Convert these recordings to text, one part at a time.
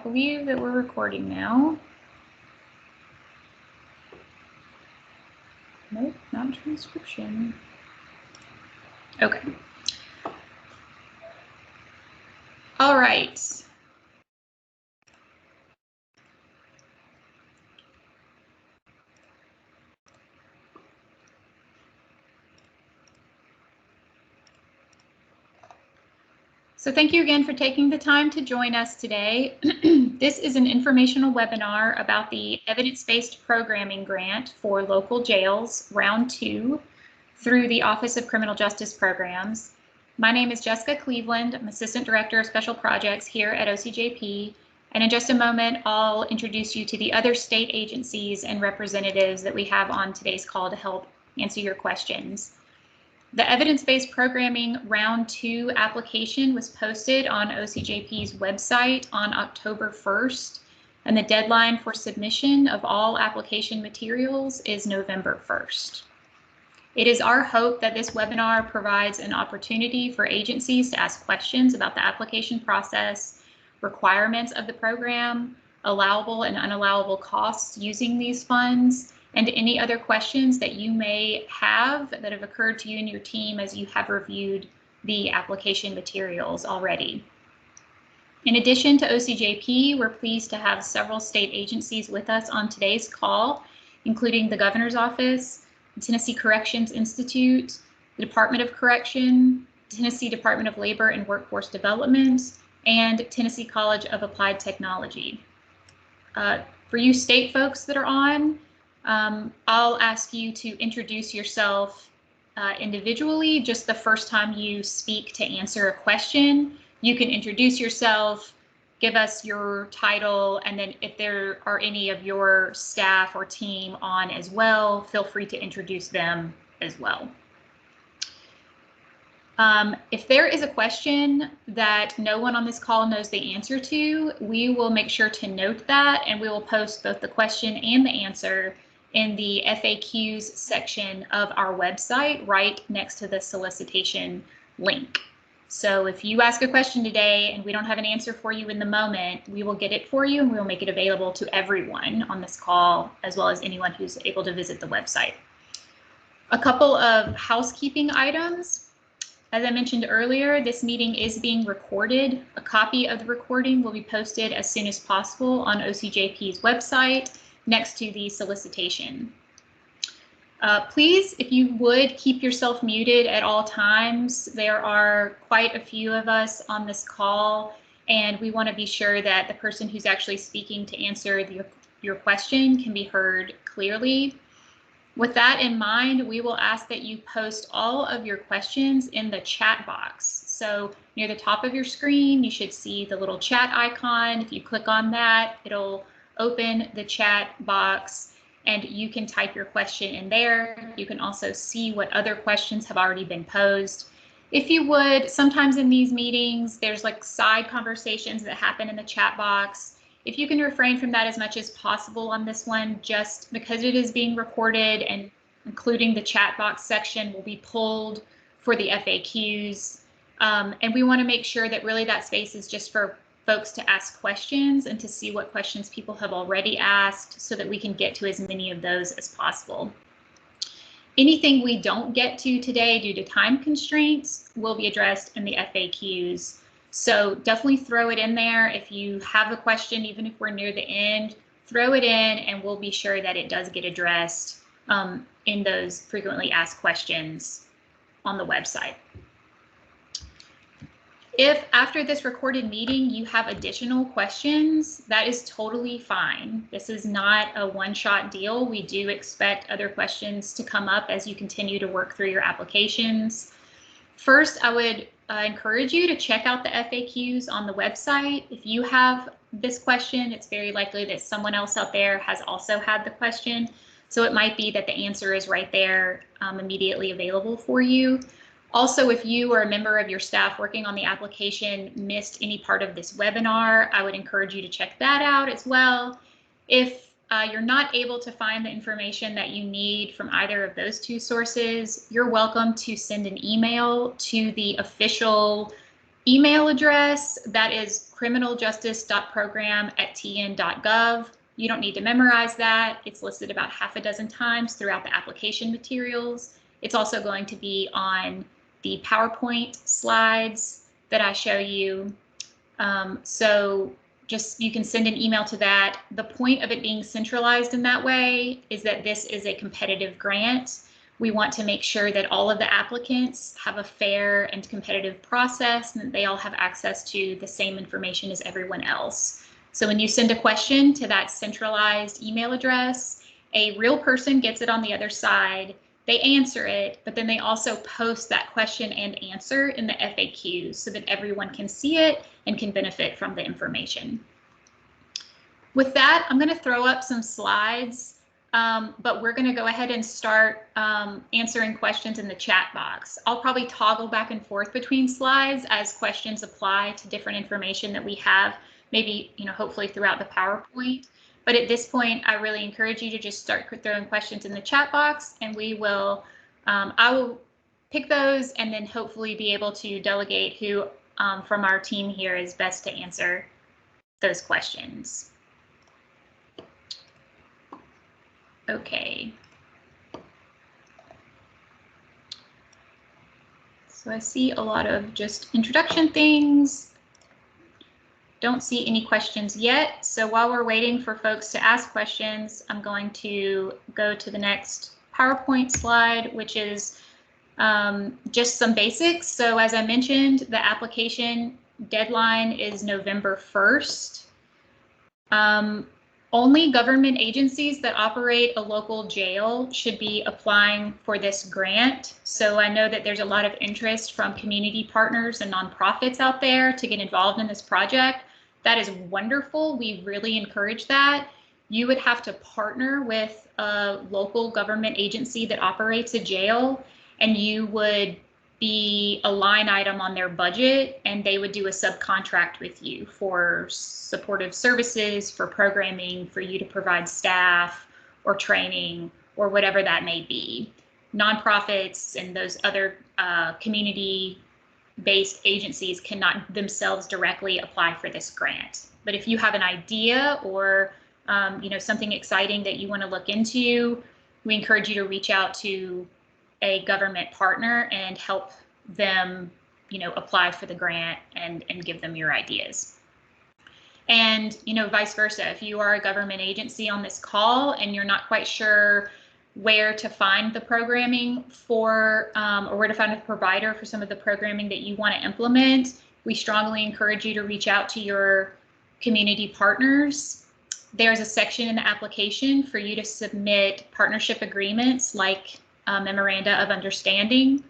believe that we're recording now. Nope, not transcription. Okay. All right. So thank you again for taking the time to join us today. This is an informational webinar about the evidence-based programming grant for local jails, round 2, through the Office of Criminal Justice Programs. My name is Jessica Cleveland. I'm Assistant Director of Special Projects here at OCJP. And in just a moment, I'll introduce you to the other state agencies and representatives that we have on today's call to help answer your questions. The evidence-based programming round 2 application was posted on OCJP's website on October 1st, and the deadline for submission of all application materials is November 1st. It is our hope that this webinar provides an opportunity for agencies to ask questions about the application process, requirements of the program, allowable and unallowable costs using these funds, and any other questions that you may have that have occurred to you and your team as you have reviewed the application materials already. In addition to OCJP, we're pleased to have several state agencies with us on today's call, including the Governor's Office, the Tennessee Corrections Institute, the Department of Correction, Tennessee Department of Labor and Workforce Development, and Tennessee College of Applied Technology. For you state folks that are on, I'll ask you to introduce yourself individually. Just the first time you speak to answer a question, you can introduce yourself, give us your title, and then if there are any of your staff or team on as well, feel free to introduce them as well. If there is a question that no one on this call knows the answer to, we will make sure to note that, and we will post both the question and the answer in the FAQs section of our website right next to the solicitation link. So if you ask a question today and we don't have an answer for you in the moment, we will get it for you and we will make it available to everyone on this call, as well as anyone who's able to visit the website. A couple of housekeeping items. As I mentioned earlier, this meeting is being recorded. A copy of the recording will be posted as soon as possible on OCJP's website next to the solicitation. Please, if you would, keep yourself muted at all times. There are quite a few of us on this call, and we want to be sure that the person who's actually speaking to answer your question can be heard clearly. With that in mind, we will ask that you post all of your questions in the chat box. So near the top of your screen, you should see the little chat icon. If you click on that, it'll open the chat box and you can type your question in there. You can also see what other questions have already been posed. If you would, sometimes in these meetings, there's like side conversations that happen in the chat box. If you can refrain from that as much as possible on this one, just because it is being recorded and including the chat box section will be pulled for the FAQs. And we want to make sure that really that space is just for folks to ask questions and to see what questions people have already asked so that we can get to as many of those as possible. Anything we don't get to today due to time constraints will be addressed in the FAQs. So definitely throw it in there. If you have a question, even if we're near the end, throw it in and we'll be sure that it does get addressed in those frequently asked questions on the website. If after this recorded meeting you have additional questions, that is totally fine. This is not a one-shot deal. We do expect other questions to come up as you continue to work through your applications. First, I would encourage you to check out the FAQs on the website. If you have this question, it's very likely that someone else out there has also had the question. So it might be that the answer is right there immediately available for you. Also, if you or a member of your staff working on the application missed any part of this webinar, I would encourage you to check that out as well. If you're not able to find the information that you need from either of those two sources, you're welcome to send an email to the official Email address, that is criminaljustice.program@tn.gov. You don't need to memorize that. It's listed about half a dozen times throughout the application materials. It's also going to be on the PowerPoint slides that I show you. So just you can send an email to that. The point of it being centralized in that way is that this is a competitive grant. We want to make sure that all of the applicants have a fair and competitive process and that they all have access to the same information as everyone else. So when you send a question to that centralized email address, a real person gets it on the other side. They answer it, but then they also post that question and answer in the FAQs so that everyone can see it and can benefit from the information. With that, I'm going to throw up some slides, but we're going to go ahead and start answering questions in the chat box. I'll probably toggle back and forth between slides as questions apply to different information that we have, maybe, hopefully throughout the PowerPoint. But at this point, I really encourage you to just start throwing questions in the chat box, and we will, I will pick those and then hopefully be able to delegate who from our team here is best to answer those questions. Okay. So I see a lot of just introduction things. Don't see any questions yet. So while we're waiting for folks to ask questions, I'm going to go to the next PowerPoint slide, which is just some basics. So as I mentioned, the application deadline is November 1st. Only government agencies that operate a local jail should be applying for this grant. So I know that there's a lot of interest from community partners and nonprofits out there to get involved in this project. That is wonderful. We really encourage that. You would have to partner with a local government agency that operates a jail, and you would be a line item on their budget, and they would do a subcontract with you for supportive services, for programming, for you to provide staff or training or whatever that may be. Nonprofits and those other community-based agencies cannot themselves directly apply for this grant. But if you have an idea or something exciting that you want to look into, we encourage you to reach out to a government partner and help them, apply for the grant and give them your ideas. And, vice versa, if you are a government agency on this call and you're not quite sure where to find the programming for, or where to find a provider for some of the programming that you want to implement, we strongly encourage you to reach out to your community partners. There's a section in the application for you to submit partnership agreements like memoranda of understanding.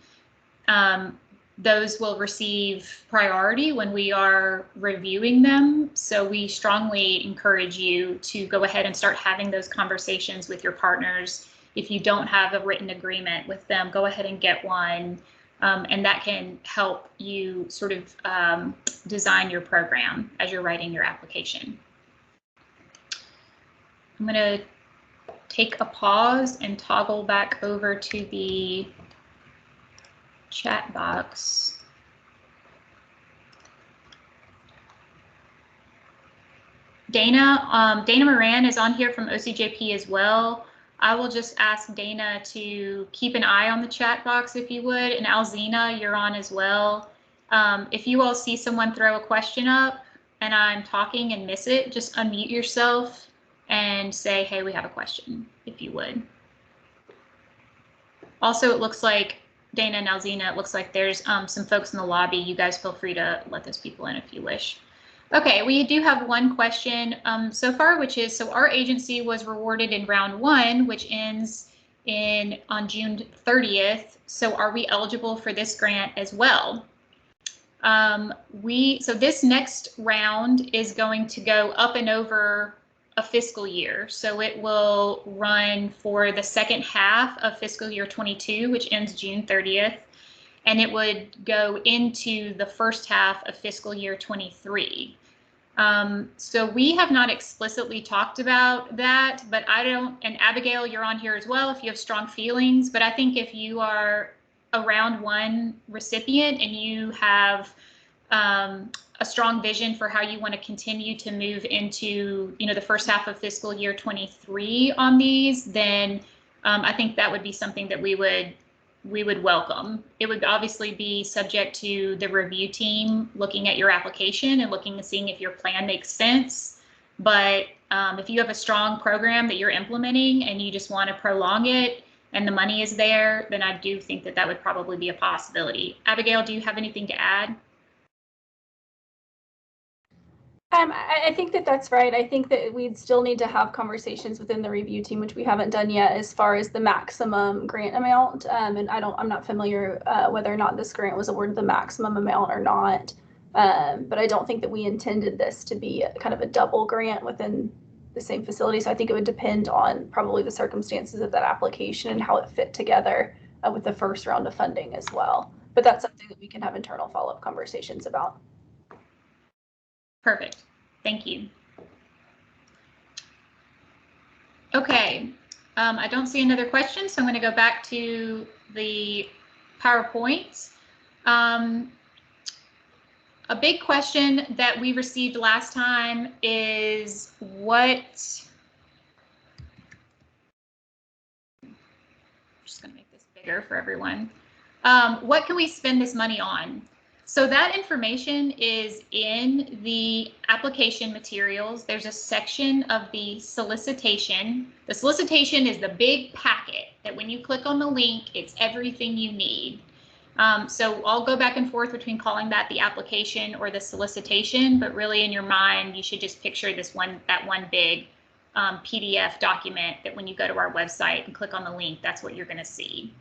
Those will receive priority when we are reviewing them. So we strongly encourage you to go ahead and start having those conversations with your partners. If you don't have a written agreement with them, go ahead and get one. And that can help you sort of design your program as you're writing your application. I'm going to take a pause and toggle back over to the chat box. Dana Moran is on here from OCJP as well. I will just ask Dana to keep an eye on the chat box if you would, and Alzina, you're on as well. If you all see someone throw a question up and I'm talking and miss it, just unmute yourself and say, hey, we have a question, if you would. Also, it looks like, Dana and Alzina, it looks like there's some folks in the lobby. You guys feel free to let those people in if you wish. Okay, we do have one question so far, which is, so our agency was rewarded in round 1, which ends on June 30th. So are we eligible for this grant as well? So this next round is going to go up and over a fiscal year. So it will run for the second half of fiscal year 22, which ends June 30th. And it would go into the first half of fiscal year 23. So we have not explicitly talked about that, but I don't, and Abigail, you're on here as well if you have strong feelings, but I think if you are a round 1 recipient and you have a strong vision for how you want to continue to move into, the first half of fiscal year 23 on these, then I think that would be something that we would welcome. It would obviously be subject to the review team looking at your application and looking and seeing if your plan makes sense. But if you have a strong program that you're implementing and you just want to prolong it and the money is there, then I do think that that would probably be a possibility. Abigail, do you have anything to add? I think that that's right. I think that we'd still need to have conversations within the review team, which we haven't done yet, as far as the maximum grant amount. And I'm not familiar whether or not this grant was awarded the maximum amount or not. But I don't think that we intended this to be kind of a double grant within the same facility. So I think it would depend on probably the circumstances of that application and how it fit together with the first round of funding as well. But that's something that we can have internal follow-up conversations about. Perfect. Thank you. Okay. I don't see another question, so I'm going to go back to the PowerPoint. A big question that we received last time is I'm just going to make this bigger for everyone. What can we spend this money on? So that information is in the application materials. There's a section of the solicitation. The solicitation is the big packet that when you click on the link, it's everything you need. So I'll go back and forth between calling that the application or the solicitation, but really in your mind, you should just picture that one big PDF document that when you go to our website and click on the link, that's what you're going to see.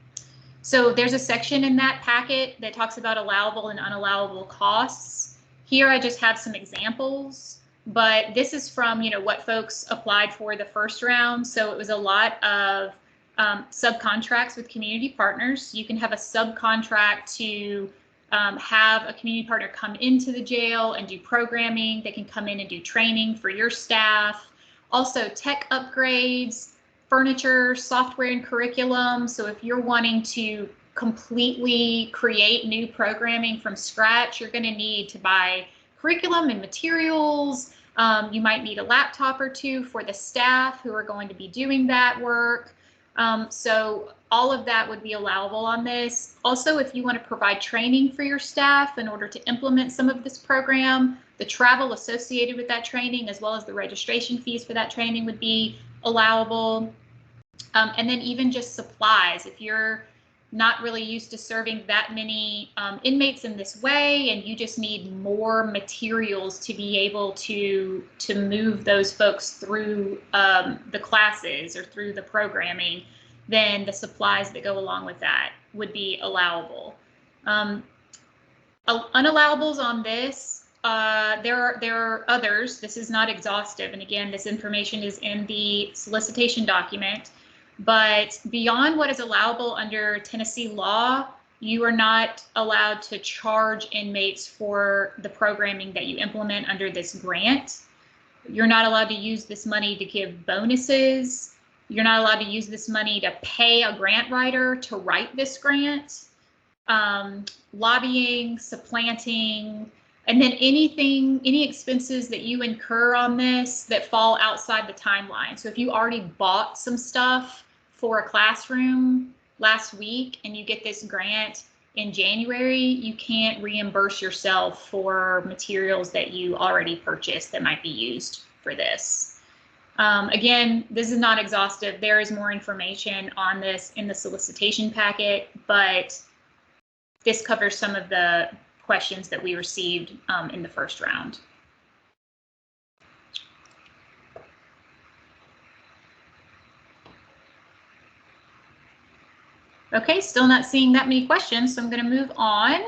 So there's a section in that packet that talks about allowable and unallowable costs. Here I just have some examples, but this is from what folks applied for the first round. So it was a lot of subcontracts with community partners. You can have a subcontract to have a community partner come into the jail and do programming. They can come in and do training for your staff. Also tech upgrades, furniture, software, and curriculum. So if you're wanting to completely create new programming from scratch, you're going to need to buy curriculum and materials. You might need a laptop or two for the staff who are going to be doing that work. So all of that would be allowable on this. Also, if you want to provide training for your staff in order to implement some of this program, the travel associated with that training, as well as the registration fees for that training, would be allowable. And then even just supplies, if you're not really used to serving that many inmates in this way and you just need more materials to be able to move those folks through the classes or through the programming, then the supplies that go along with that would be allowable. Unallawables on this, there are others. This is not exhaustive, and again, this information is in the solicitation document. But beyond what is allowable under Tennessee law, you are not allowed to charge inmates for the programming that you implement under this grant. You're not allowed to use this money to give bonuses. You're not allowed to use this money to pay a grant writer to write this grant. Lobbying, supplanting, and then any expenses that you incur on this that fall outside the timeline. So if you already bought some stuff for a classroom last week and you get this grant in January, you can't reimburse yourself for materials that you already purchased that might be used for this. Again, this is not exhaustive. There is more information on this in the solicitation packet, but this covers some of the questions that we received in the first round. Okay, still not seeing that many questions, so I'm going to move on.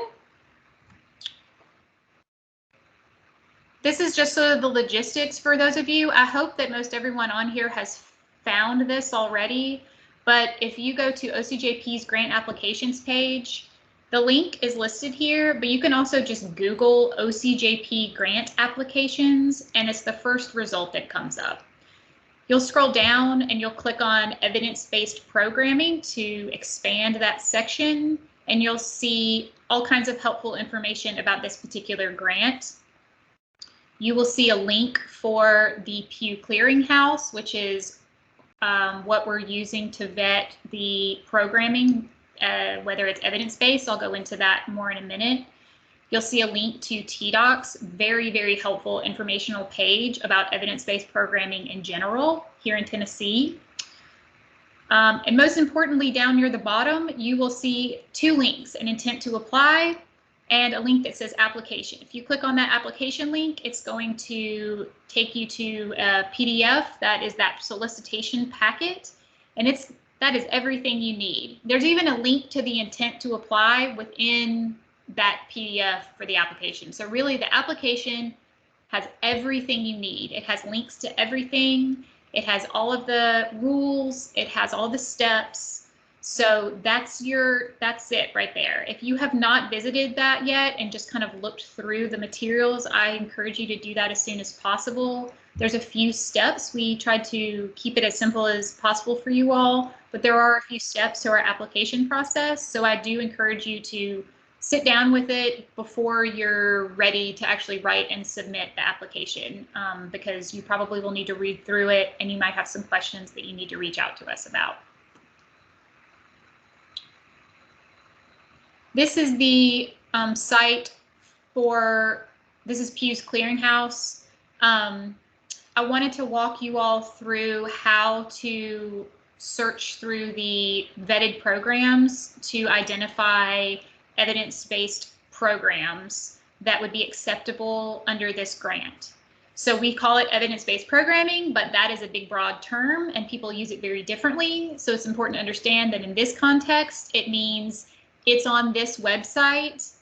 This is just sort of the logistics for those of you. I hope that most everyone on here has found this already, but if you go to OCJP's grant applications page, the link is listed here, but you can also just Google OCJP grant applications, and it's the first result that comes up. You'll scroll down and you'll click on evidence-based programming to expand that section. and you'll see all kinds of helpful information about this particular grant. You will see a link for the Pew Clearinghouse, which is what we're using to vet the programming, whether it's evidence-based. I'll go into that more in a minute. You'll see a link to TDOC's very, very helpful informational page about evidence-based programming in general here in Tennessee. And most importantly, down near the bottom, you will see two links, an intent to apply and a link that says application. If you click on that application link, it's going to take you to a PDF that is that solicitation packet, and that is everything you need. There's even a link to the intent to apply within that PDF for the application. So really the application has everything you need. It has links to everything. It has all of the rules. It has all the steps. So that's it right there. If you have not visited that yet and just kind of looked through the materials, I encourage you to do that as soon as possible. There's a few steps. We tried to keep it as simple as possible for you all, but there are a few steps to our application process. So I do encourage you to sit down with it before you're ready to actually write and submit the application, because you probably will need to read through it and you might have some questions that you need to reach out to us about. This is the site this is Pew's Clearinghouse. I wanted to walk you all through how to search through the vetted programs to identify evidence-based programs that would be acceptable under this grant. So we call it evidence-based programming, but that is a big broad term and people use it very differently. So it's important to understand that in this context, it means it's on this website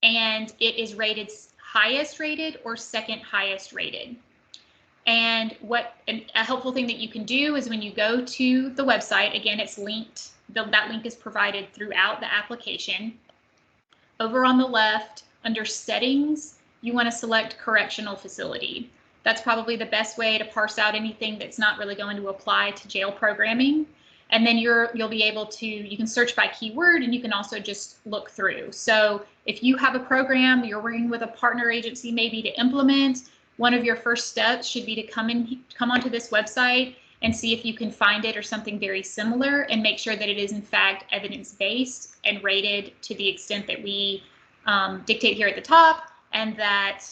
and it is rated highest rated or second highest rated. And a helpful thing that you can do is when you go to the website, again, it's linked, that link is provided throughout the application. Over on the left, under settings, you want to select correctional facility. That's probably the best way to parse out anything that's not really going to apply to jail programming. And then you'll be able to, you can search by keyword and you can also just look through. So if you have a program you're working with a partner agency maybe to implement, one of your first steps should be to come onto this website and see if you can find it or something very similar and make sure that it is in fact evidence-based and rated to the extent that we dictate here at the top, and that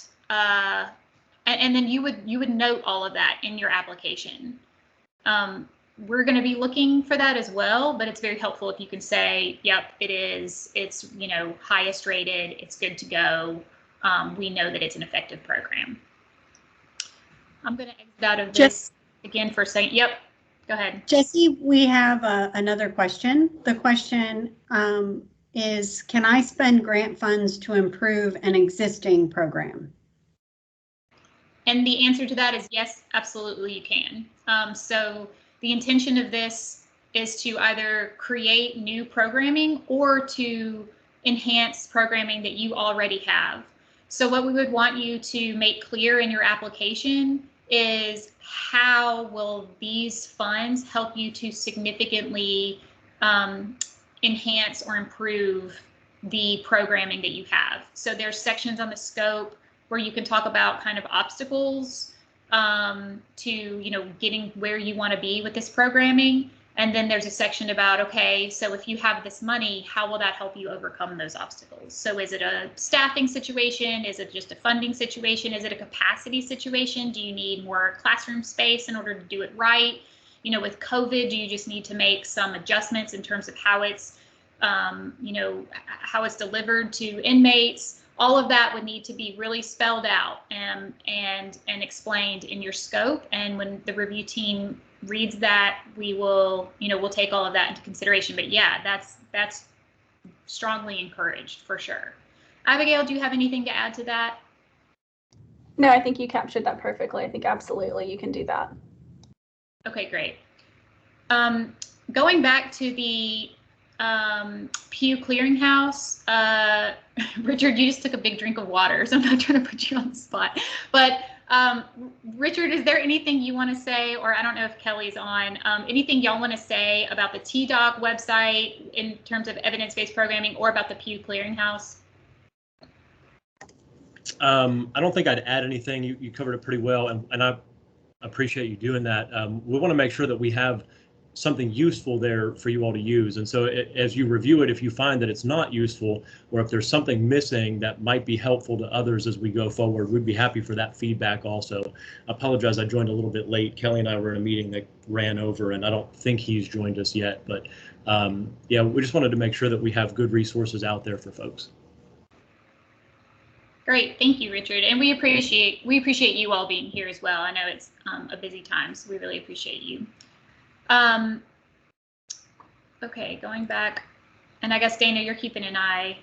and then you would note all of that in your application. We're going to be looking for that as well, but it's very helpful if you can say, yep, it is, it's, you know, highest rated, it's good to go. We know that it's an effective program. I'm going to exit out of this again for a second. Yep, go ahead. Jesse, we have another question. The question is, can I spend grant funds to improve an existing program? And the answer to that is yes, absolutely you can. So the intention of this is to either create new programming or to enhance programming that you already have. So what we would want you to make clear in your application is how will these funds help you to significantly enhance or improve the programming that you have. So there's sections on the scope where you can talk about kind of obstacles to, you know, getting where you want to be with this programming. And then there's a section about, okay, so if you have this money, how will that help you overcome those obstacles? So is it a staffing situation? Is it just a funding situation? Is it a capacity situation? Do you need more classroom space in order to do it right? You know, with COVID, do you just need to make some adjustments in terms of how it's, you know, how it's delivered to inmates? All of that would need to be really spelled out and explained in your scope. And when the review team reads that, we will, you know, we'll take all of that into consideration. But yeah, that's strongly encouraged for sure. Abigail, do you have anything to add to that? No, I think you captured that perfectly. I think absolutely you can do that. Okay, great. Going back to the Pew Clearinghouse, Richard, you just took a big drink of water, so I'm not trying to put you on the spot. But Richard, is there anything you want to say, or I don't know if Kelly's on, anything y'all want to say about the TDOC website in terms of evidence-based programming or about the Pew Clearinghouse? I don't think I'd add anything. You covered it pretty well, and I appreciate you doing that. We want to make sure that we have something useful there for you all to use. And so as you review it, if you find that it's not useful, or if there's something missing that might be helpful to others as we go forward, we'd be happy for that feedback also. I apologize, I joined a little bit late. Kelly and I were in a meeting that ran over, and I don't think he's joined us yet. But yeah, we just wanted to make sure that we have good resources out there for folks. Great, thank you, Richard, and we appreciate you all being here as well. I know it's a busy time, so we really appreciate you. Okay, going back, and I guess Dana, you're keeping an eye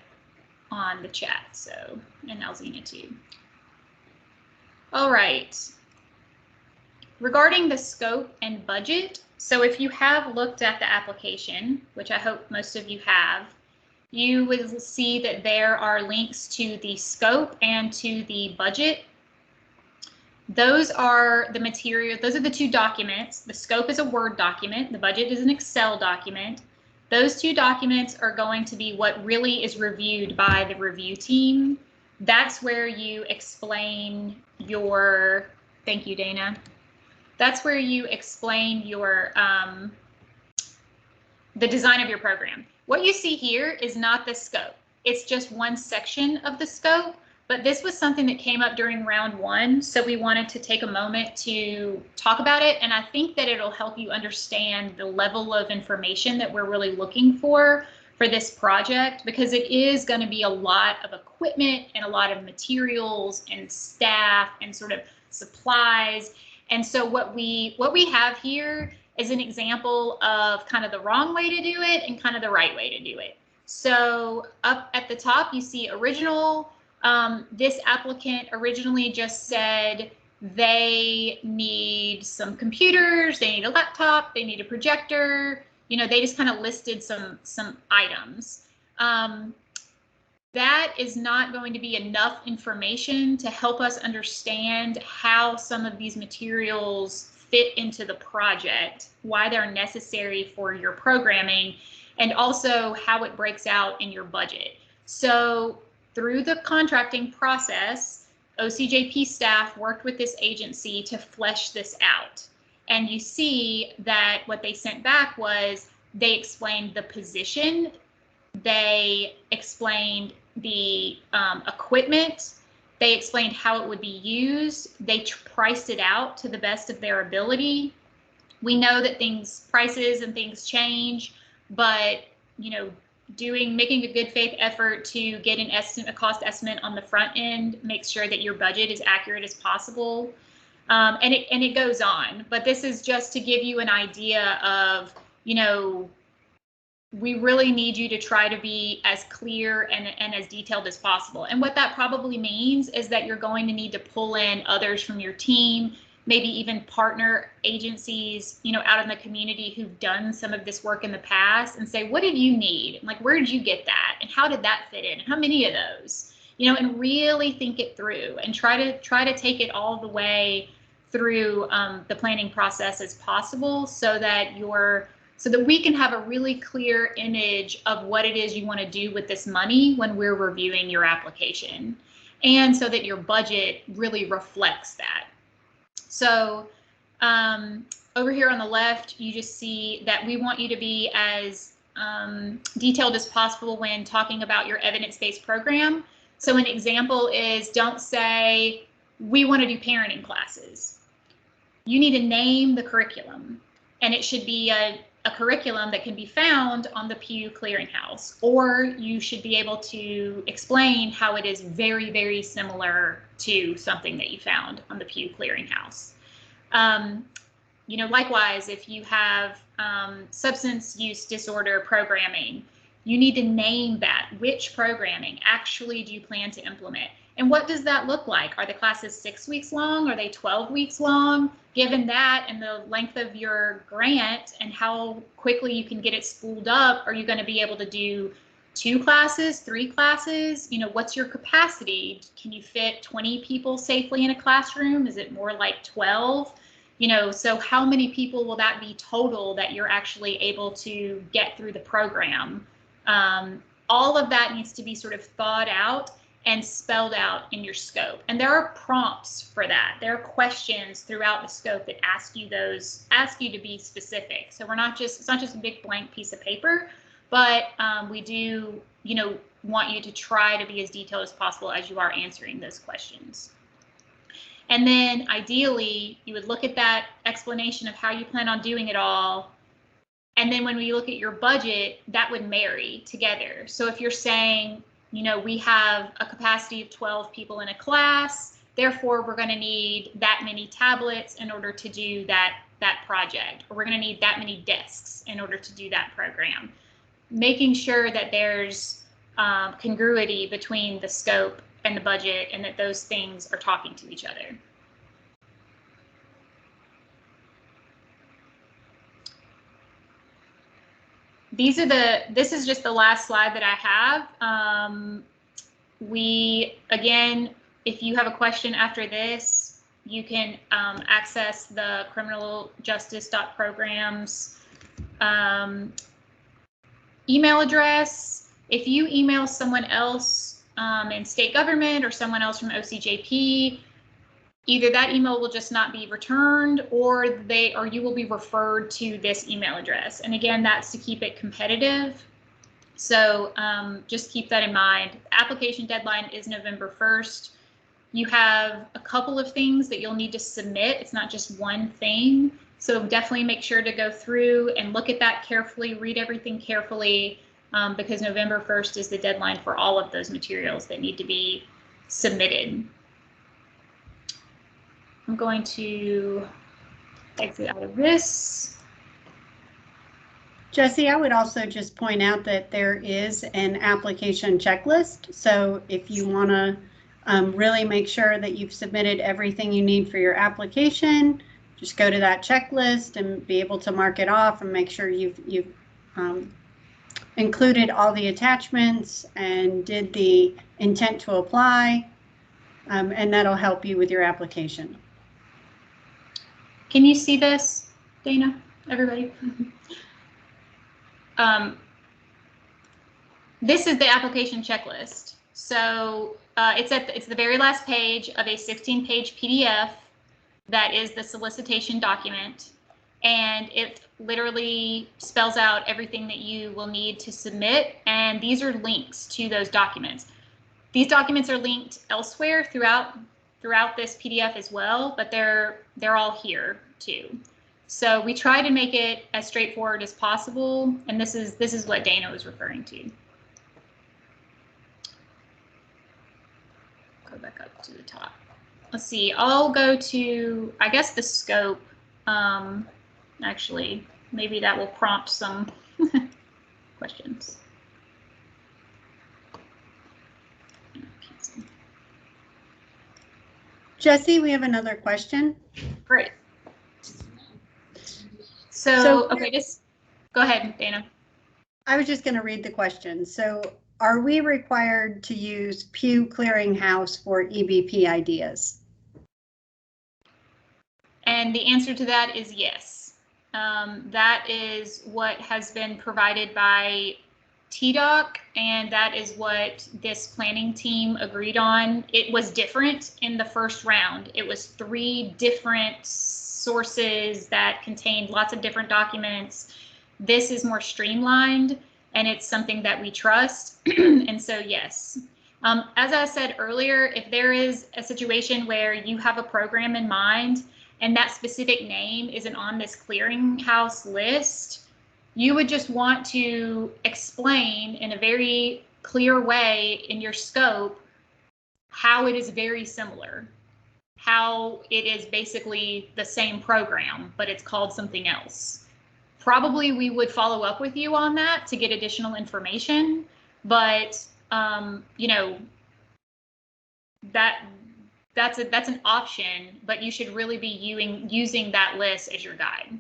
on the chat, so, and Alzina too. All right. Regarding the scope and budget, so if you have looked at the application, which I hope most of you have, you will see that there are links to the scope and to the budget. Those are the material, those are the two documents. The scope is a Word document, the budget is an Excel document. Those two documents are going to be what really is reviewed by the review team. That's where you explain your, thank you, Dana. That's where you explain your, the design of your program. What you see here is not the scope. It's just one section of the scope, but this was something that came up during round one. So we wanted to take a moment to talk about it. And I think that it'll help you understand the level of information that we're really looking for this project, because it is going to be a lot of equipment and a lot of materials and staff and sort of supplies. And so what we have here is an example of kind of the wrong way to do it and kind of the right way to do it. So up at the top, you see original. This applicant originally just said they need some computers, they need a laptop, they need a projector. You know, they just kind of listed some items. That is not going to be enough information to help us understand how some of these materials fit into the project, why they're necessary for your programming, and also how it breaks out in your budget. So through the contracting process, OCJP staff worked with this agency to flesh this out. And you see that what they sent back was they explained the position, they explained the equipment, they explained how it would be used, they priced it out to the best of their ability. We know that prices and things change, but you know, making a good faith effort to get a cost estimate on the front end, make sure that your budget is accurate as possible. And it goes on, but this is just to give you an idea of, you know, we really need you to try to be as clear and as detailed as possible. And what that probably means is that you're going to need to pull in others from your team, maybe even partner agencies, you know, out in the community who've done some of this work in the past, and say, what did you need? Like, where did you get that? And how did that fit in? How many of those? You know, and really think it through and try to take it all the way through the planning process as possible, so that we can have a really clear image of what it is you want to do with this money when we're reviewing your application, and so that your budget really reflects that. So over here on the left, you just see that we want you to be as detailed as possible when talking about your evidence-based program. So an example is, don't say, we want to do parenting classes. You need to name the curriculum, and it should be a curriculum that can be found on the Pew Clearinghouse, or you should be able to explain how it is very, very similar to something that you found on the Pew Clearinghouse. You know, likewise, if you have substance use disorder programming, you need to name that. Which programming actually do you plan to implement? And what does that look like? Are the classes 6 weeks long? Are they 12 weeks long? Given that and the length of your grant and how quickly you can get it spooled up, are you going to be able to do 2 classes, 3 classes? You know, what's your capacity? Can you fit 20 people safely in a classroom? Is it more like 12? You know, so how many people will that be total that you're actually able to get through the program? All of that needs to be sort of thought out and spelled out in your scope. And there are prompts for that. There are questions throughout the scope that ask you to be specific. So it's not just a big blank piece of paper, but we do, you know, want you to try to be as detailed as possible as you are answering those questions. And then ideally, you would look at that explanation of how you plan on doing it all. And then when we look at your budget, that would marry together. So if you're saying, you know, we have a capacity of 12 people in a class, therefore we're going to need that many tablets in order to do that project, or we're going to need that many desks in order to do that program. Making sure that there's congruity between the scope and the budget, and that those things are talking to each other. This is just the last slide that I have. Again, if you have a question after this, you can access the criminaljustice.programs email address. If you email someone else in state government or someone else from OCJP, either that email will just not be returned, or you will be referred to this email address. And again, that's to keep it competitive. So just keep that in mind. The application deadline is November 1st. You have a couple of things that you'll need to submit. It's not just one thing. So definitely make sure to go through and look at that carefully, read everything carefully, because November 1st is the deadline for all of those materials that need to be submitted. I'm going to exit out of this. Jesse, I would also just point out that there is an application checklist. So if you want to really make sure that you've submitted everything you need for your application, just go to that checklist and be able to mark it off and make sure you've included all the attachments and did the intent to apply, and that'll help you with your application. Can you see this, Dana? Everybody? This is the application checklist. So it's the very last page of a 16-page PDF that is the solicitation document, and it literally spells out everything that you will need to submit, and these are links to those documents. These documents are linked elsewhere throughout this PDF as well, but they're all here too. So we try to make it as straightforward as possible, and this is what Dana was referring to. Go back up to the top. Let's see, I'll go to, I guess, the scope. Actually, maybe that will prompt some questions. Jesse, we have another question. Great. So okay, just go ahead, Dana. I was just going to read the question. So are we required to use Pew Clearinghouse for EBP ideas? And the answer to that is yes. That is what has been provided by TDOC, and that is what this planning team agreed on. It was different in the first round. It was 3 different sources that contained lots of different documents. This is more streamlined, and it's something that we trust. And so, yes. As I said earlier, if there is a situation where you have a program in mind and that specific name isn't on this clearinghouse list, you would just want to explain in a very clear way in your scope how it is very similar, how it is basically the same program, but it's called something else. Probably we would follow up with you on that to get additional information, but you know, that's an option, but you should really be using that list as your guide.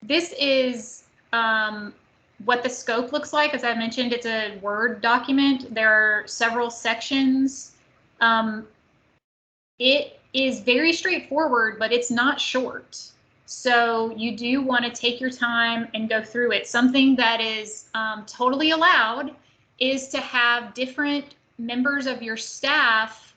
This is what the scope looks like, as I mentioned, it's a Word document. There are several sections. It is very straightforward, but it's not short. So you do want to take your time and go through it. Something that is totally allowed is to have different members of your staff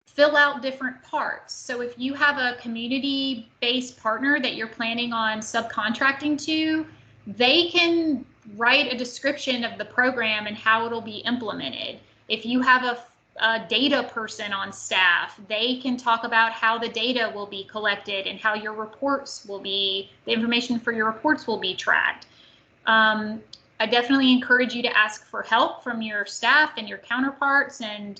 fill out different parts. So if you have a community-based partner that you're planning on subcontracting to, they can write a description of the program and how it'll be implemented. If you have a data person on staff, they can talk about how the data will be collected and how your reports will be, the information for your reports will be tracked. I definitely encourage you to ask for help from your staff and your counterparts and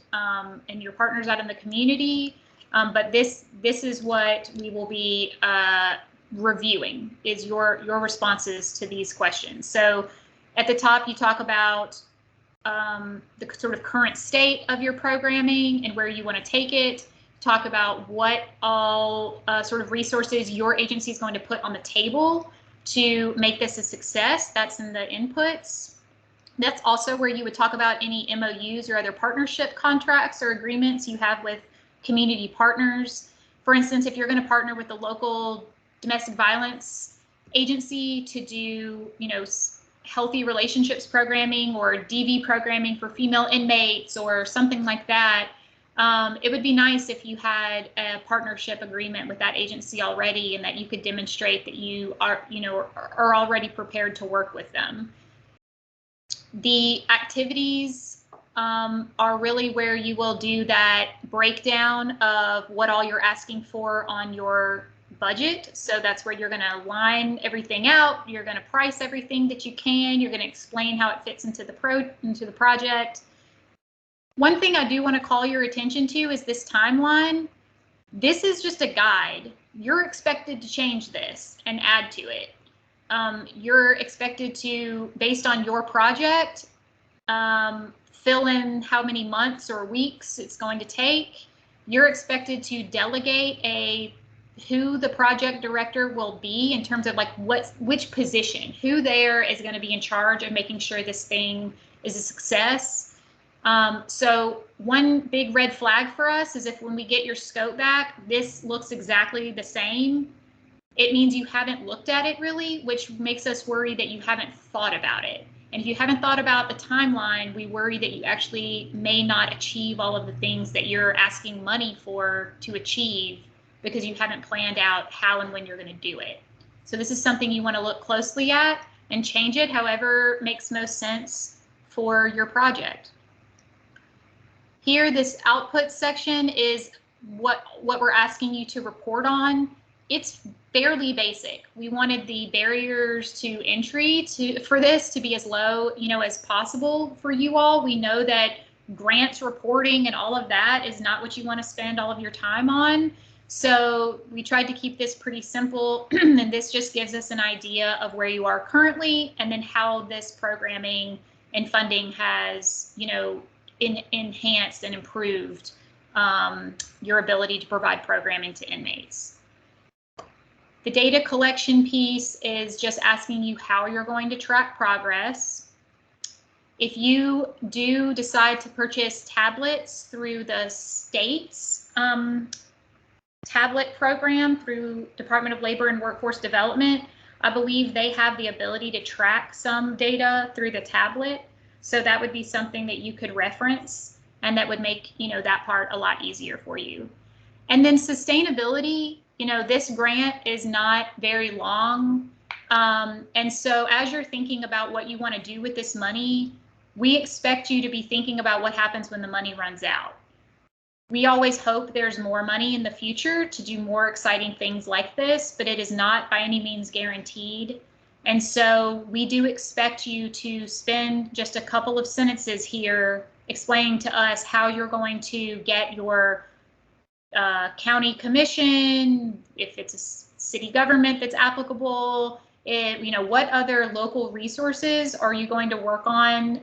your partners out in the community. But this is what we will be reviewing, is your responses to these questions. So at the top, you talk about the sort of current state of your programming and where you want to take it. Talk about what all sort of resources your agency is going to put on the table to make this a success. That's in the inputs. That's also where you would talk about any MOUs or other partnership contracts or agreements you have with community partners. For instance, if you're going to partner with the local domestic violence agency to do, healthy relationships programming or DV programming for female inmates or something like that, it would be nice if you had a partnership agreement with that agency already and that you could demonstrate that you are already prepared to work with them. The activities are really where you will do that breakdown of what all you're asking for on your budget. So that's where you're going to line everything out. You're going to price everything that you can. You're going to explain how it fits into the project. One thing I do want to call your attention to is this timeline. This is just a guide. You're expected to change this and add to it. You're expected to, based on your project, fill in how many months or weeks it's going to take. You're expected to delegate who the project director will be in terms of like which position, who there is going to be in charge of making sure this thing is a success. So one big red flag for us is if when we get your scope back, this looks exactly the same, it means you haven't looked at it really, which makes us worry that you haven't thought about it. And if you haven't thought about the timeline, we worry that you actually may not achieve all of the things that you're asking money for to achieve because you haven't planned out how and when you're going to do it. So this is something you want to look closely at and change it however makes most sense for your project. Here, this output section is what we're asking you to report on. It's fairly basic. We wanted the barriers to entry for this to be as low, as possible for you all. We know that grants reporting and all of that is not what you want to spend all of your time on. So we tried to keep this pretty simple, and this just gives us an idea of where you are currently and then how this programming and funding has, enhanced and improved your ability to provide programming to inmates. The data collection piece is just asking you how you're going to track progress. If you do decide to purchase tablets through the state's tablet program through Department of Labor and Workforce Development, I believe they have the ability to track some data through the tablet. So that would be something that you could reference, and that would make, that part a lot easier for you. And then sustainability, this grant is not very long. And so as you're thinking about what you want to do with this money, we expect you to be thinking about what happens when the money runs out. We always hope there's more money in the future to do more exciting things like this, but it is not by any means guaranteed. And so we do expect you to spend just a couple of sentences here explaining to us how you're going to get your county commission, if it's a city government that's applicable, what other local resources are you going to work on,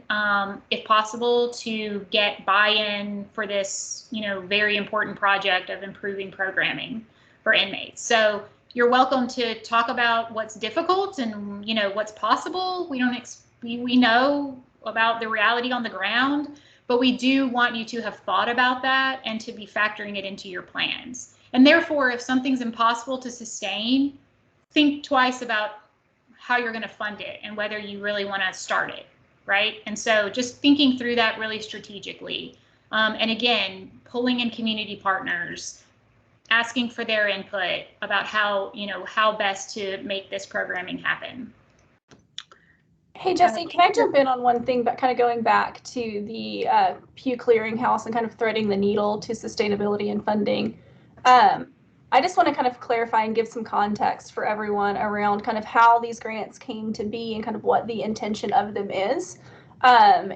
if possible, to get buy-in for this, very important project of improving programming for inmates. So you're welcome to talk about what's difficult and, what's possible. We don't we know about the reality on the ground, but we do want you to have thought about that and to be factoring it into your plans. And therefore, if something's impossible to sustain, think twice about how you're going to fund it and whether you really want to start it, right? And so just thinking through that really strategically. And again, pulling in community partners, asking for their input about how, how best to make this programming happen. Hey, Jesse, can I jump in on one thing, but kind of going back to the Pew Clearinghouse and kind of threading the needle to sustainability and funding? I just want to kind of clarify and give some context for everyone around kind of how these grants came to be and kind of what the intention of them is.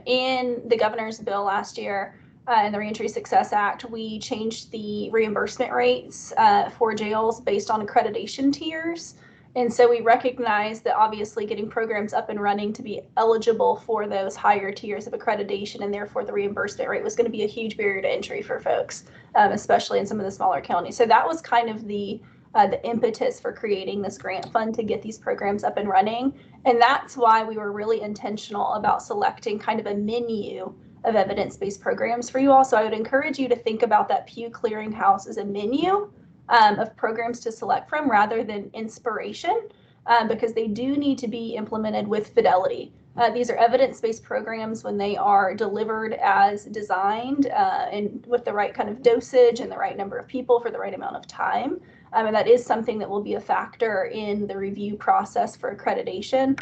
In the governor's bill last year, in the Reentry Success Act, we changed the reimbursement rates for jails based on accreditation tiers. And so we recognize that obviously getting programs up and running to be eligible for those higher tiers of accreditation, and therefore the reimbursement rate was going to be a huge barrier to entry for folks, especially in some of the smaller counties. So that was kind of the impetus for creating this grant fund to get these programs up and running. And that's why we were really intentional about selecting kind of a menu of evidence-based programs for you all. So I would encourage you to think about that Pew Clearinghouse as a menu of programs to select from rather than inspiration, because they do need to be implemented with fidelity. These are evidence-based programs when they are delivered as designed and with the right kind of dosage and the right number of people for the right amount of time. And that is something that will be a factor in the review process for accreditation.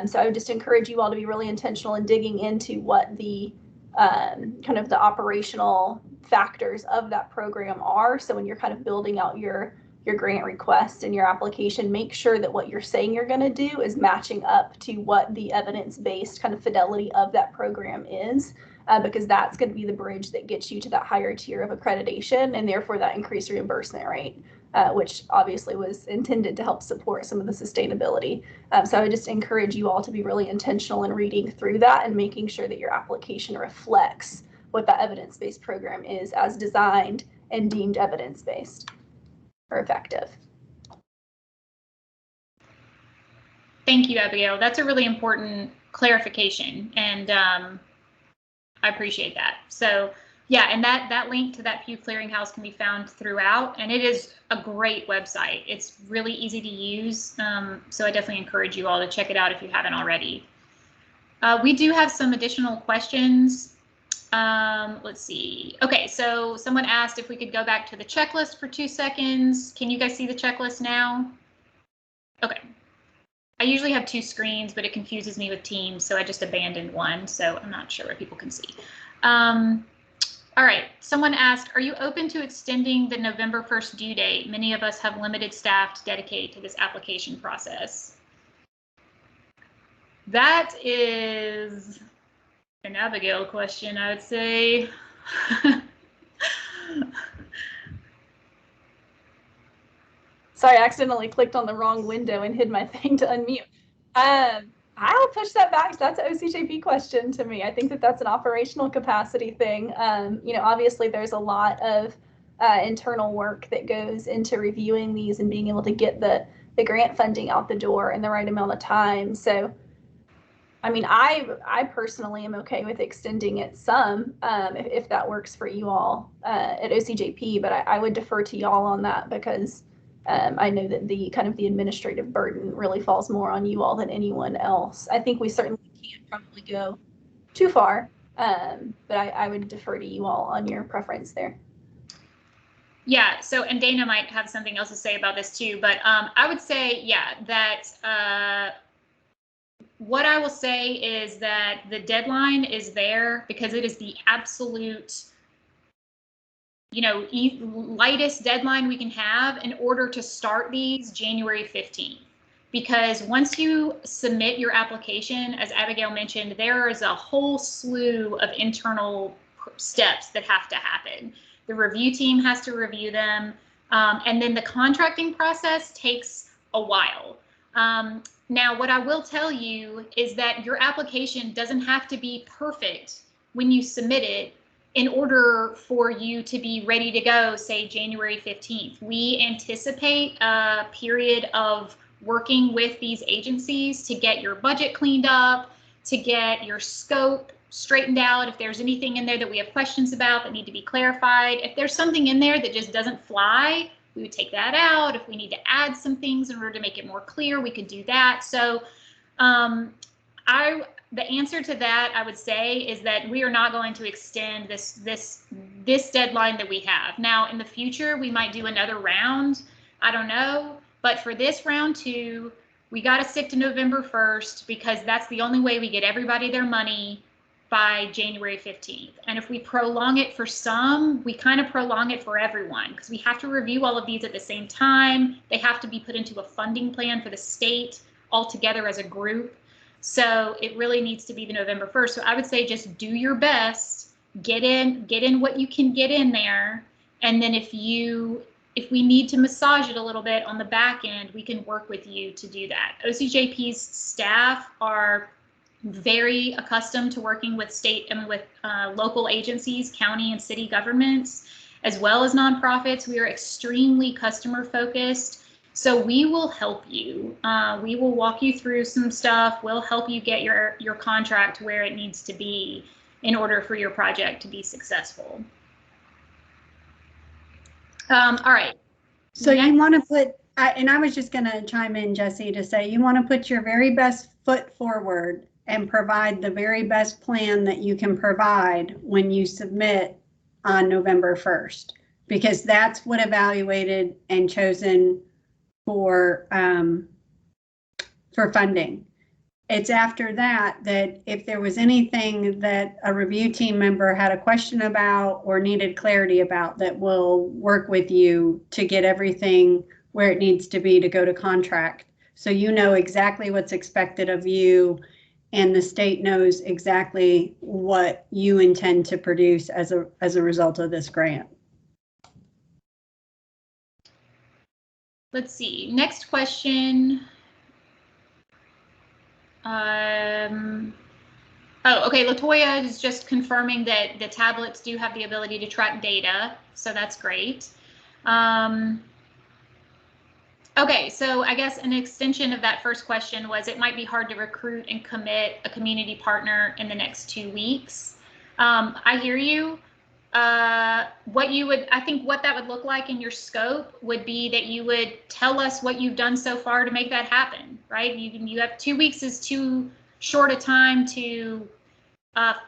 So I would just encourage you all to be really intentional in digging into what the kind of the operational factors of that program are. So when you're kind of building out your grant request and your application, make sure that what you're saying you're going to do is matching up to what the evidence-based kind of fidelity of that program is, because that's going to be the bridge that gets you to that higher tier of accreditation and therefore that increased reimbursement rate, which obviously was intended to help support some of the sustainability. So I would just encourage you all to be really intentional in reading through that and making sure that your application reflects what that evidence-based program is as designed and deemed evidence-based or effective. Thank you, Abigail. That's a really important clarification, and I appreciate that. So yeah, and that link to that Pew Clearinghouse can be found throughout, and it is a great website. It's really easy to use, so I definitely encourage you all to check it out if you haven't already. We do have some additional questions. Let's see. Okay, so someone asked if we could go back to the checklist for 2 seconds. Can you guys see the checklist now? Okay. I usually have 2 screens, but it confuses me with Teams, so I just abandoned one, so I'm not sure what people can see. All right, someone asked, are you open to extending the November 1st due date? Many of us have limited staff to dedicate to this application process. That is an Abigail question, I would say. Sorry, I accidentally clicked on the wrong window and hid my thing to unmute. I'll push that back. That's an OCJP question to me. I think that that's an operational capacity thing. Obviously there's a lot of internal work that goes into reviewing these and being able to get the grant funding out the door in the right amount of time. So I mean, I personally am okay with extending it some if that works for you all at OCJP, but I would defer to y'all on that because I know that the kind of the administrative burden really falls more on you all than anyone else. I think we certainly can't probably go too far, but I would defer to you all on your preference there. Yeah, so, and Dana might have something else to say about this too, but I would say, yeah, that what I will say is that the deadline is there because it is the absolute, lightest deadline we can have in order to start these January 15th. Because once you submit your application, as Abigail mentioned, there is a whole slew of internal steps that have to happen. The review team has to review them, and then the contracting process takes a while. Now, what I will tell you is that your application doesn't have to be perfect when you submit it in order for you to be ready to go, say, January 15th. We anticipate a period of working with these agencies to get your budget cleaned up, to get your scope straightened out. If there's anything in there that we have questions about that need to be clarified, if there's something in there that just doesn't fly, we would take that out. If we need to add some things in order to make it more clear, we could do that. So the answer to that, I would say, is that we are not going to extend this deadline that we have. Now, in the future, we might do another round. I don't know. But for this round 2, we got to stick to November 1st because that's the only way we get everybody their money by January 15th. And if we prolong it for some, we kind of prolong it for everyone because we have to review all of these at the same time. They have to be put into a funding plan for the state all together as a group. So it really needs to be the November 1st. So I would say just do your best, get in what you can get in there. And then if we need to massage it a little bit on the back end, we can work with you to do that. OCJP's staff are very accustomed to working with local agencies, county and city governments, as well as nonprofits. We are extremely customer focused. So we will help you. We will walk you through some stuff. We'll help you get your contract where it needs to be in order for your project to be successful. All right. So you want to put, and I was just going to chime in, Jesse, to say you want to put your very best foot forward and provide the very best plan that you can provide when you submit on November 1st, because that's what evaluated and chosen for funding. It's after that if there was anything that a review team member had a question about or needed clarity about, that we'll work with you to get everything where it needs to be to go to contract. So you know exactly what's expected of you and the state knows exactly what you intend to produce as a result of this grant. Let's see, next question. Oh, okay, Latoya is just confirming that the tablets do have the ability to track data, so that's great. Okay, so I guess an extension of that first question was it might be hard to recruit and commit a community partner in the next 2 weeks. I hear you. I think what that would look like in your scope would be that you would tell us what you've done so far to make that happen, right? You have 2 weeks is too short a time to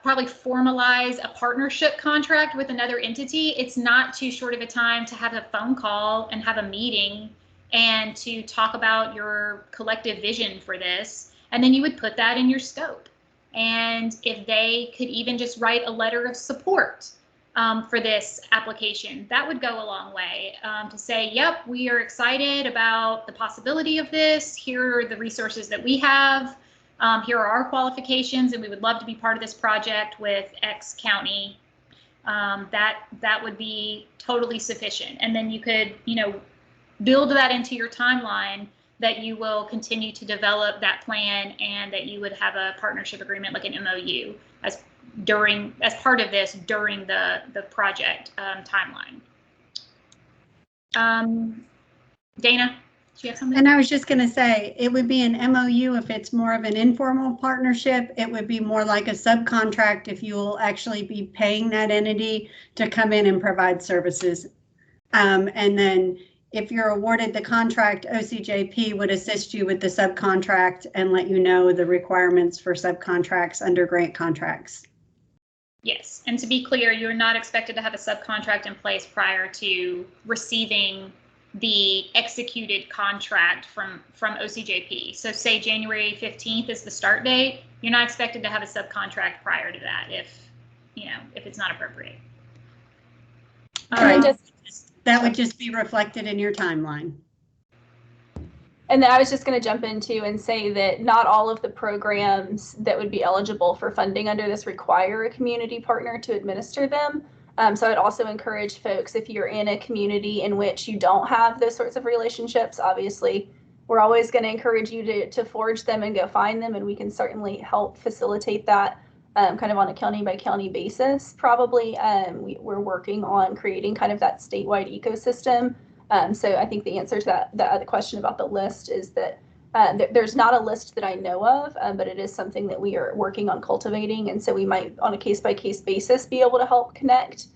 probably formalize a partnership contract with another entity. It's not too short of a time to have a phone call and have a meeting and to talk about your collective vision for this. And then you would put that in your scope. And if they could even just write a letter of support for this application, that would go a long way to say, yep, we are excited about the possibility of this. Here are the resources that we have. Here are our qualifications, and we would love to be part of this project with X county. That would be totally sufficient. And then you could, build that into your timeline that you will continue to develop that plan and that you would have a partnership agreement like an MOU as part of this during the project timeline. Dana, do you have something? And I was just going to say, it would be an MOU if it's more of an informal partnership. It would be more like a subcontract if you will actually be paying that entity to come in and provide services. And then if you're awarded the contract, OCJP would assist you with the subcontract and let you know the requirements for subcontracts under grant contracts. Yes, and to be clear, you're not expected to have a subcontract in place prior to receiving the executed contract from OCJP. So say January 15th is the start date, you're not expected to have a subcontract prior to that if it's not appropriate. That would just be reflected in your timeline. And then I was just going to jump into and say that not all of the programs that would be eligible for funding under this require a community partner to administer them. So I'd also encourage folks, if you're in a community in which you don't have those sorts of relationships, obviously, we're always going to encourage you to forge them and go find them. And we can certainly help facilitate that kind of on a county by county basis. Probably we're working on creating kind of that statewide ecosystem. So I think the answer to that other question about the list is that There's not a list that I know of, but it is something that we are working on cultivating. And so we might, on a case-by-case basis, be able to help connect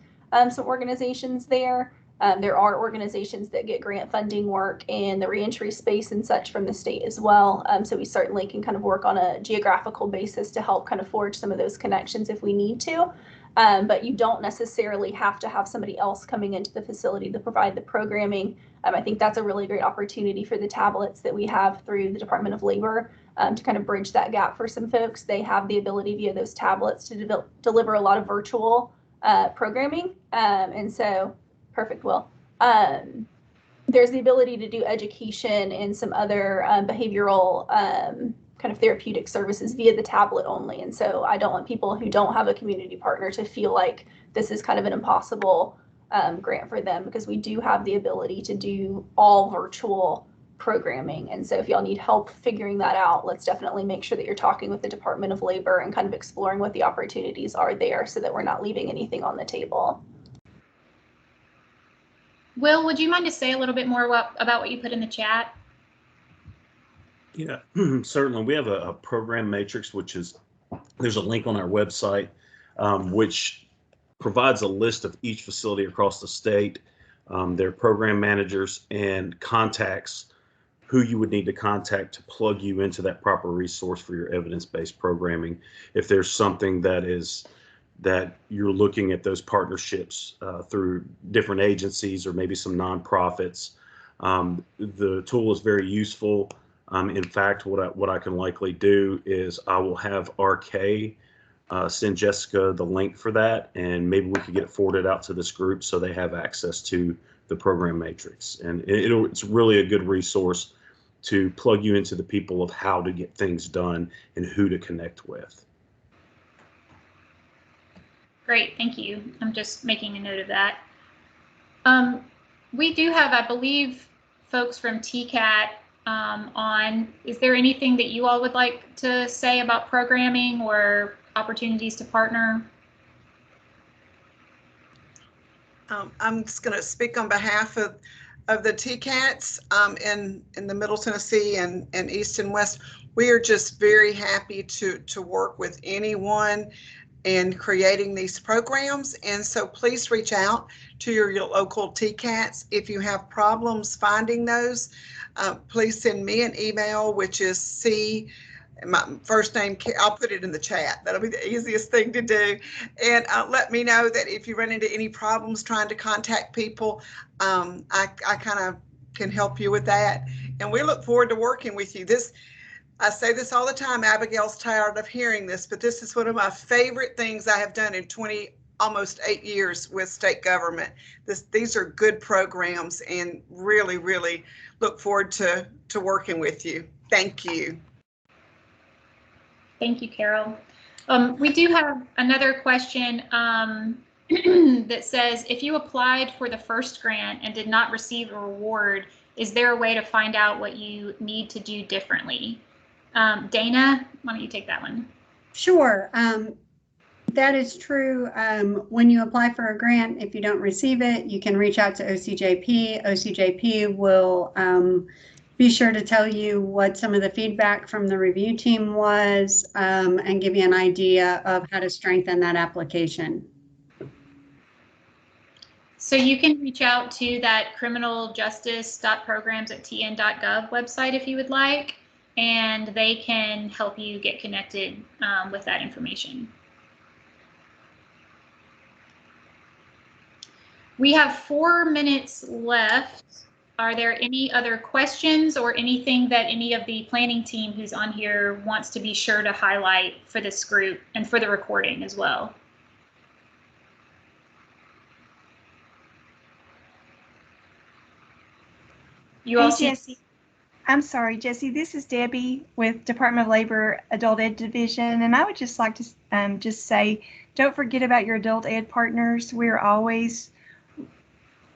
some organizations there. There are organizations that get grant funding work in the reentry space and such from the state as well. So we certainly can kind of work on a geographical basis to help kind of forge some of those connections if we need to. But you don't necessarily have to have somebody else coming into the facility to provide the programming. I think that's a really great opportunity for the tablets that we have through the Department of Labor to kind of bridge that gap for some folks. They have the ability via those tablets to deliver a lot of virtual programming. And so, perfect, Will. There's the ability to do education and some other behavioral kind of therapeutic services via the tablet only. And so I don't want people who don't have a community partner to feel like this is kind of an impossible grant for them, because we do have the ability to do all virtual programming. And so if y'all need help figuring that out, let's definitely make sure that you're talking with the Department of Labor and kind of exploring what the opportunities are there so that we're not leaving anything on the table. Will, would you mind to say a little bit more about what you put in the chat? Yeah, certainly. We have a program matrix, which is, there's a link on our website, which provides a list of each facility across the state, their program managers and contacts, who you would need to contact to plug you into that proper resource for your evidence-based programming. If there's something that you're looking at those partnerships through different agencies or maybe some nonprofits, the tool is very useful. In fact, what I can likely do is I will have RK send Jessica the link for that, and maybe we could get it forwarded out to this group so they have access to the program matrix. And it's really a good resource to plug you into the people of how to get things done and who to connect with. Great, thank you. I'm just making a note of that. We do have, I believe, folks from TCAT on. Is there anything that you all would like to say about programming or opportunities to partner? I'm just going to speak on behalf of the TCATs in the Middle Tennessee and East and West. We are just very happy to work with anyone in creating these programs. And so please reach out to your local TCATs. If you have problems finding those, please send me an email, which is my first name, I'll put it in the chat. That'll be the easiest thing to do. And let me know that if you run into any problems trying to contact people, I kind of can help you with that. And we look forward to working with you. I say this all the time, Abigail's tired of hearing this, but this is one of my favorite things I have done in almost 8 years with state government. These are good programs, and really, really look forward to working with you. Thank you. Thank you, Carol. We do have another question that says, if you applied for the first grant and did not receive a reward, is there a way to find out what you need to do differently? Dana, why don't you take that one? Sure. That is true. When you apply for a grant, if you don't receive it, you can reach out to OCJP. OCJP will be sure to tell you what some of the feedback from the review team was and give you an idea of how to strengthen that application. So you can reach out to that criminaljustice.programs@tn.gov website if you would like, and they can help you get connected with that information. We have 4 minutes left. Are there any other questions or anything that any of the planning team who's on here wants to be sure to highlight for this group and for the recording as well? You all see? Jesse. I'm sorry, Jesse, this is Debbie with Department of Labor Adult Ed Division, and I would just like to just say, don't forget about your adult ed partners. We're always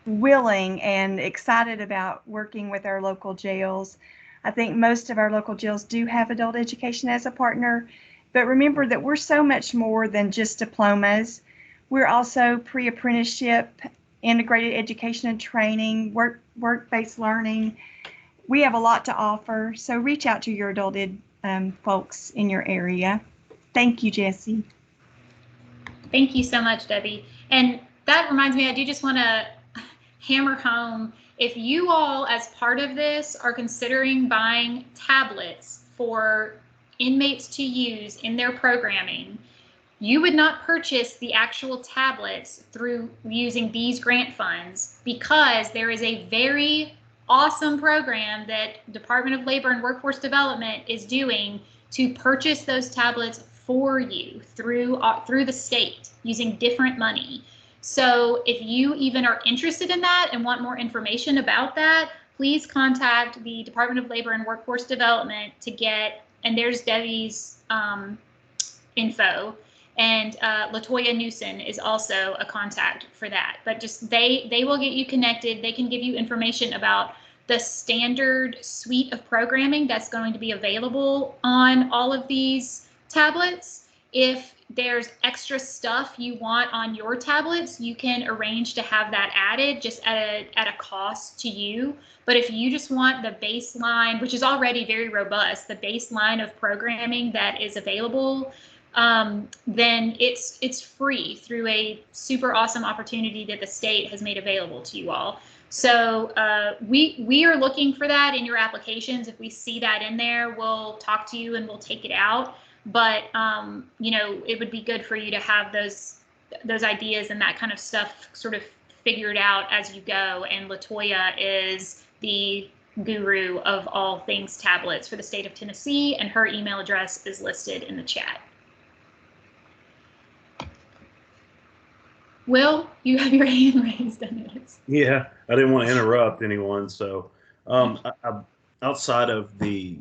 willing and excited about working with our local jails. I think most of our local jails do have adult education as a partner, but remember that we're so much more than just diplomas. We're also pre-apprenticeship, integrated education and training, work-based learning. we have a lot to offer. So reach out to your adult ed folks in your area. Thank you, Jessie. Thank you so much, Debbie. And that reminds me, I do just want to hammer home, if you all as part of this are considering buying tablets for inmates to use in their programming, you would not purchase the actual tablets through using these grant funds, because there is a very awesome program that Department of Labor and Workforce Development is doing to purchase those tablets for you through the state using different money. So if you even are interested in that and want more information about that, please contact the Department of Labor and Workforce Development to get, and there's Debbie's info, and Latoya Newson is also a contact for that. But just they will get you connected. They can give you information about the standard suite of programming that's going to be available on all of these tablets. If there's extra stuff you want on your tablets, you can arrange to have that added just at a cost to you. But if you just want the baseline, which is already very robust, the baseline of programming that is available, then it's free through a super awesome opportunity that the state has made available to you all. So we are looking for that in your applications. If we see that in there, we'll talk to you and we'll take it out. But you know, it would be good for you to have those ideas and that kind of stuff sort of figured out as you go. And Latoya is the guru of all things tablets for the state of Tennessee, and her email address is listed in the chat. Will, you have your hand raised on this. Yeah, I didn't want to interrupt anyone. So outside of the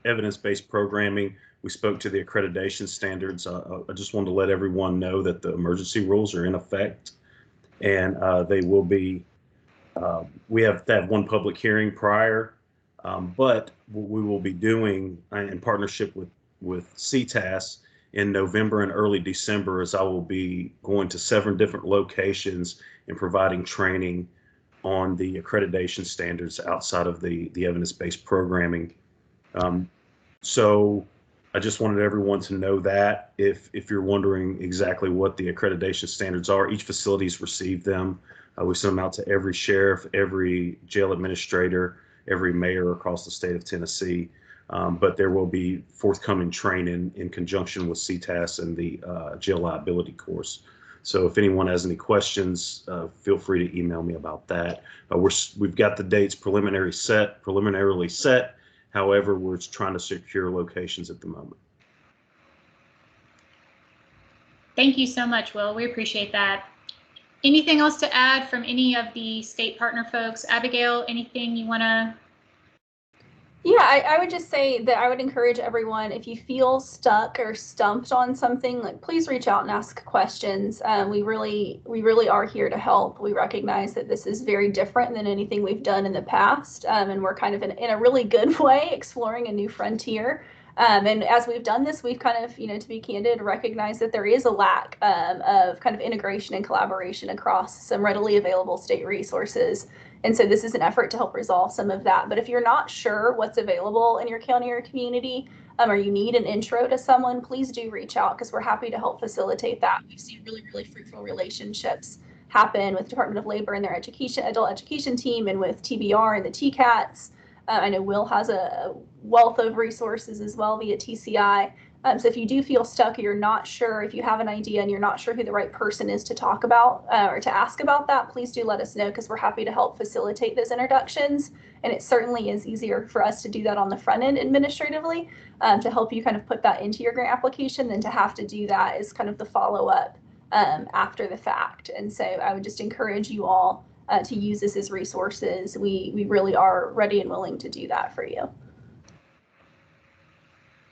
evidence-based programming, we spoke to the accreditation standards. I just wanted to let everyone know that the emergency rules are in effect, and they will be, we have to have one public hearing prior, but what we will be doing in partnership with CTAS in November and early December is I will be going to 7 different locations and providing training on the accreditation standards outside of the evidence-based programming. So I just wanted everyone to know that if you're wondering exactly what the accreditation standards are, each facility's received them. We send them out to every sheriff, every jail administrator, every mayor across the state of Tennessee. But there will be forthcoming training in conjunction with CTAS and the jail liability course. So if anyone has any questions, feel free to email me about that. We've got the dates preliminarily set. However, we're trying to secure locations at the moment. Thank you so much, Will. We appreciate that. Anything else to add from any of the state partner folks? Abigail, anything you want to? Yeah, I would just say that I would encourage everyone, if you feel stuck or stumped on something, like, please reach out and ask questions. We really are here to help. We recognize that this is very different than anything we've done in the past, and we're kind of in a really good way exploring a new frontier. And as we've done this, we've kind of, to be candid, recognized that there is a lack of kind of integration and collaboration across some readily available state resources. And so this is an effort to help resolve some of that. But if you're not sure what's available in your county or community, or you need an intro to someone, please do reach out, because we're happy to help facilitate that. We've seen really, really fruitful relationships happen with Department of Labor and their adult education team, and with TBR and the TCATs. I know Will has a wealth of resources as well via TCI. So if you do feel stuck, or you're not sure, if you have an idea and you're not sure who the right person is to talk about or to ask about that, please do let us know, because we're happy to help facilitate those introductions. And it certainly is easier for us to do that on the front end administratively, to help you kind of put that into your grant application, than to have to do that as kind of the follow-up after the fact. And so I would just encourage you all to use this as resources. We really are ready and willing to do that for you.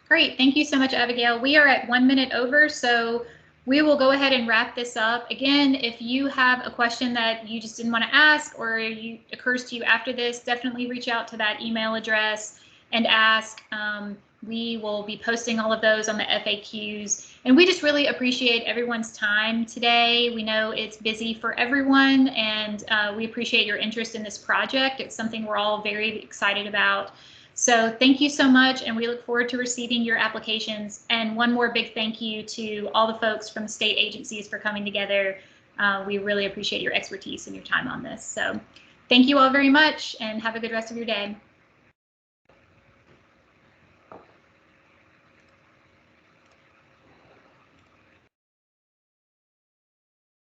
Great. Thank you so much, Abigail. We are at 1 minute over, so we will go ahead and wrap this up. Again, if you have a question that you just didn't want to ask, or occurs to you after this, definitely reach out to that email address and ask. We will be posting all of those on the FAQs. And we just really appreciate everyone's time today. We know it's busy for everyone, and we appreciate your interest in this project. It's something we're all very excited about. So thank you so much, and we look forward to receiving your applications. And one more big thank you to all the folks from the state agencies for coming together. We really appreciate your expertise and your time on this. So thank you all very much, and have a good rest of your day.